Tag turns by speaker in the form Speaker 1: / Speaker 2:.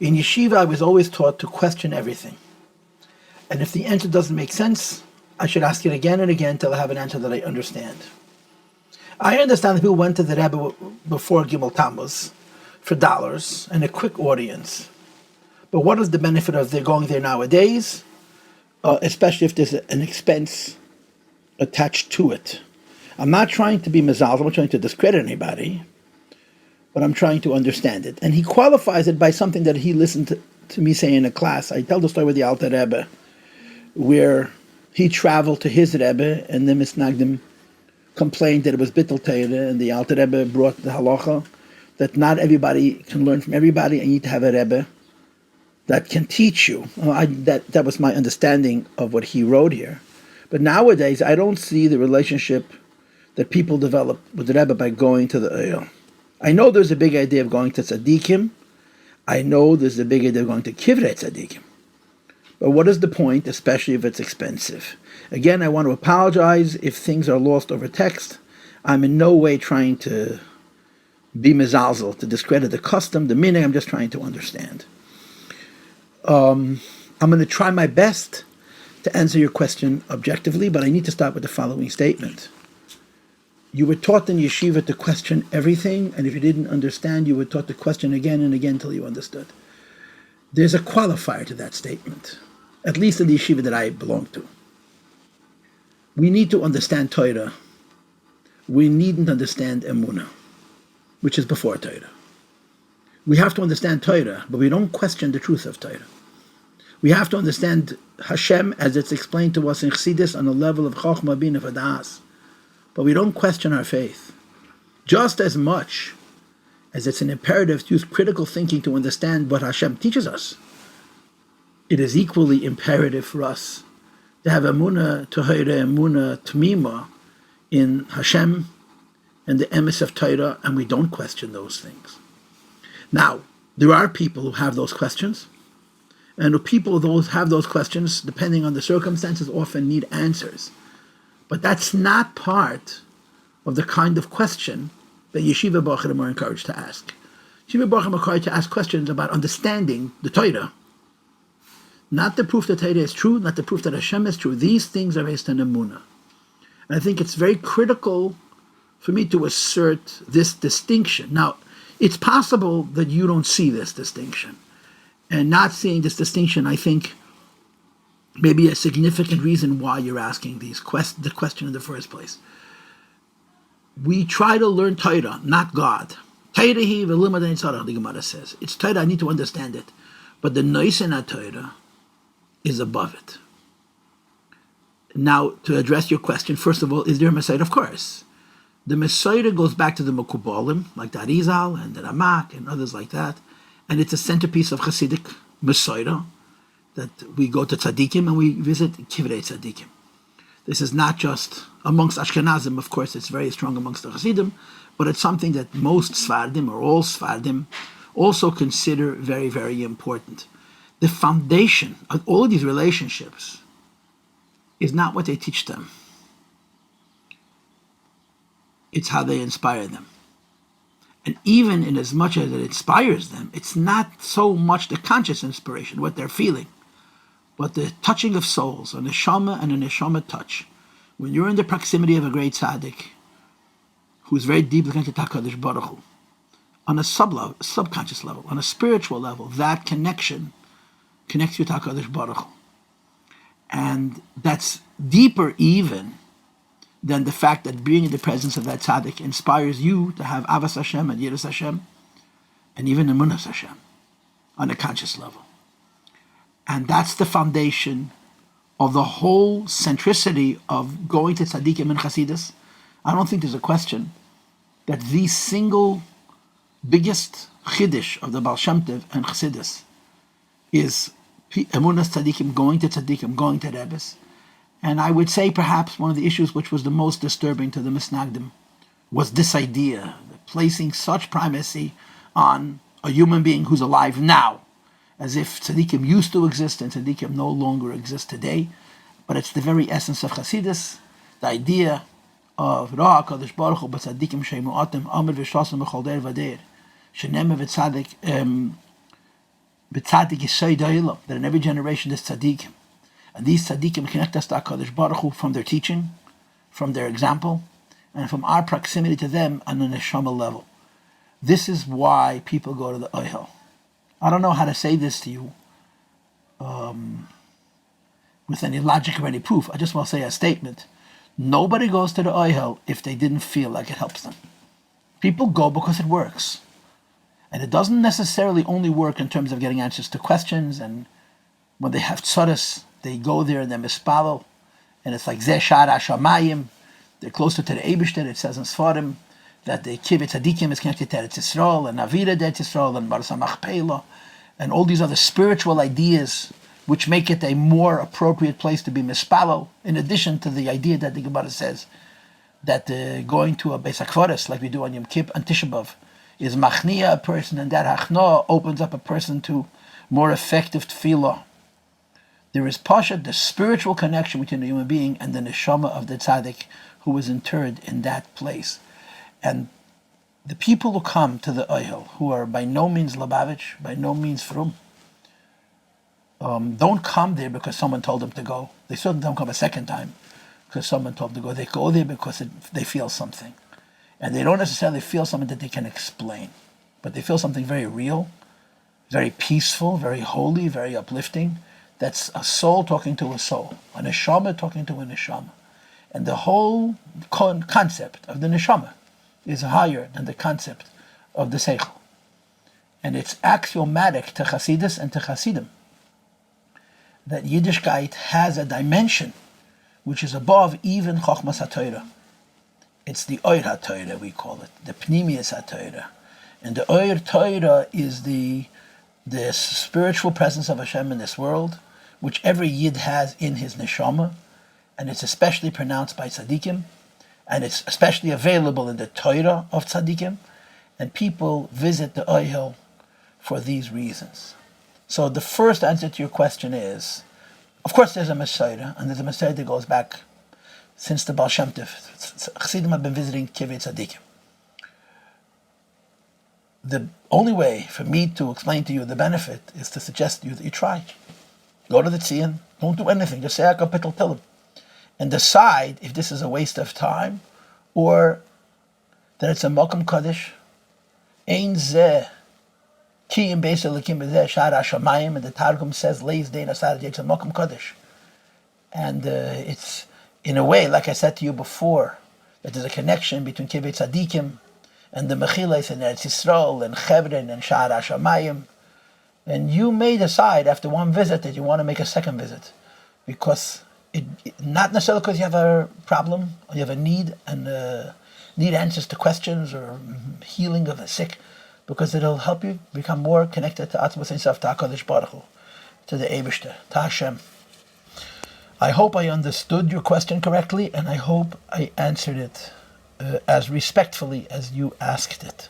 Speaker 1: In yeshiva, I was always taught to question everything. And if the answer doesn't make sense, I should ask it again and again till I have an answer that I understand. I understand that people went to the Rebbe before Gimel Tammuz for dollars and a quick audience. But what is the benefit of their going there nowadays, especially if there's an expense attached to it? I'm not trying to be mezal, I'm not trying to discredit anybody, but I'm trying to understand it. And he qualifies it by something that he listened to me say in a class. I tell the story with the Alter Rebbe, where he traveled to his Rebbe, and the Misnagdim complained that it was bittul Torah, and the Alter Rebbe brought the halacha that not everybody can learn from everybody, and you need to have a Rebbe that can teach you. That was my understanding of what he wrote here. But nowadays, I don't see the relationship that people develop with the Rebbe by going to the ohel. I know there's a big idea of going to tzadikim. I know there's a big idea of going to kivrei tzadikim. But what is the point, especially if it's expensive? Again, I want to apologize if things are lost over text. I'm in no way trying to be mezalzel, to discredit the custom, the meaning. I'm just trying to understand. I'm going to try my best to answer your question objectively, but I need to start with the following statement. You were taught in yeshiva to question everything, and if you didn't understand, you were taught to question again and again till you understood. There's a qualifier to that statement, at least in the yeshiva that I belong to. We need to understand Torah. We needn't understand emunah, which is before Torah. We have to understand Torah, but we don't question the truth of Torah. We have to understand Hashem as it's explained to us in Chassidus on the level of Chochmah, Bina, Vadas. But we don't question our faith. Just as much as it's an imperative to use critical thinking to understand what Hashem teaches us, it is equally imperative for us to have emunah, tohera, emunah, tmima in Hashem and the emes of Torah, and we don't question those things. Now, there are people who have those questions, and the people who have those questions, depending on the circumstances, often need answers. But that's not part of the kind of question that yeshiva bocharim are encouraged to ask. Yeshiva bocharim are encouraged to ask questions about understanding the Torah. Not the proof that Torah is true, not the proof that Hashem is true. These things are based on emunah. And I think it's very critical for me to assert this distinction. Now, it's possible that you don't see this distinction. And not seeing this distinction, I think, may be a significant reason why you're asking the question in the first place. We try to learn Torah, not God. Torah, the Gemara says. It's Torah, I need to understand it. But the Noisen Torah is above it. Now, to address your question, first of all, is there a Messiah? Of course. The Messiah goes back to the Mekubalim, like the Arizal and the Ramak and others like that. And it's a centerpiece of Hasidic Messiah, that we go to tzadikim and we visit kivrei tzadikim. This is not just amongst Ashkenazim, of course, it's very strong amongst the Hasidim, but it's something that most Sfardim, or all Sfardim, also consider very, very important. The foundation of all of these relationships is not what they teach them. It's how they inspire them. And even in as much as it inspires them, it's not so much the conscious inspiration, what they're feeling, but the touching of souls, a neshama and a neshama touch. When you're in the proximity of a great tzaddik, who's very deeply connected to HaKadosh Baruch Hu, on a subconscious level, on a spiritual level, that connection connects you to HaKadosh Baruch Hu. And that's deeper even than the fact that being in the presence of that tzaddik inspires you to have Avas Hashem and Yiras Hashem, and even Emunas Hashem, on a conscious level. And that's the foundation of the whole centricity of going to tzadikim and Chassidus. I don't think there's a question that the single biggest chiddush of the Baal Shem Tov and Chassidus is Emunas tzadikim, going to Rebbes. And I would say perhaps one of the issues which was the most disturbing to the Misnagdim was this idea, placing such primacy on a human being who's alive now, as if tzadikim used to exist and tzadikim no longer exist today. But it's the very essence of Chassidus, the idea of Ra HaKadosh Baruch Hu b'tzadikim she'emu atem amir v'shasam b'chol der v'der she'nemer v'tzadik B'tzadik Yisay Da'ila, that in every generation there's tzadikim. And these tzadikim connect us to HaKadosh Baruch Hu from their teaching, from their example, and from our proximity to them on a neshama level. This is why people go to the ohel. I don't know how to say this to you with any logic or any proof. I just want to say a statement. Nobody goes to the ohel if they didn't feel like it helps them. People go because it works. And it doesn't necessarily only work in terms of getting answers to questions, and when they have tzadis, they go there and they're mispalo, and it's like Zeh Sha'ar HaShamayim, they're closer to the Eibishter. It says in Sfarim that the Kivit Tzadikim is connected to Eretz Yisrael, and Avira de Eretz Yisrael, and Baruch Machpelah, and all these other spiritual ideas which make it a more appropriate place to be mispalo, in addition to the idea that the Gemara says that going to a Beis HaKvaros, like we do on Yom Kippur and Tisha B'Av, is machnia a person, and that hachna opens up a person to more effective tefillah. There is pasha, the spiritual connection between the human being and the neshama of the tzaddik who was interred in that place. And the people who come to the ohel, who are by no means Lubavitch, by no means frum, don't come there because someone told them to go. They certainly don't come a second time because someone told them to go. They go there because they feel something. And they don't necessarily feel something that they can explain, but they feel something very real, very peaceful, very holy, very uplifting. That's a soul talking to a soul, a neshama talking to a neshama. And the whole concept of the neshama is higher than the concept of the seichel. And it's axiomatic to Chassidus and to Chassidim that Yiddishkeit has a dimension which is above even Chochmas HaTorah. It's the Oir HaTorah, we call it, the Pnimius HaTorah. And the Oir Torah is the spiritual presence of Hashem in this world, which every Yid has in his neshama, and it's especially pronounced by tzadikim, and it's especially available in the Torah of tzadikim, and people visit the ohel for these reasons. So the first answer to your question is, of course there's a Messiah, and there's a Messiah that goes back since the Baal Shem Tov. Chassidim have been visiting Kivei Tzadikim. The only way for me to explain to you the benefit is to suggest to you that you try. Go to the Tzion, don't do anything, just say a kapitel Tilim, and decide if this is a waste of time or that it's a Mokum Kaddish. Ein zeh ki im Beis Elikim b'zeh Sha'ar HaShamayim, and the Targum says Leis Dein Asar, it's a Mokum Kaddish. And it's, in a way, like I said to you before, that there's a connection between Kivei Tzadikim and the Mechilas and Eretz Yisrael and Chevron and Sha'ar HaShamayim. And you may decide after one visit that you want to make a second visit, because not necessarily because you have a problem or you have a need and need answers to questions or healing of the sick, because it'll help you become more connected to Atzmos Ein Sof, to HaKadosh Baruch Hu, to the Eibishter, to Hashem. I hope I understood your question correctly, and I hope I answered it as respectfully as you asked it.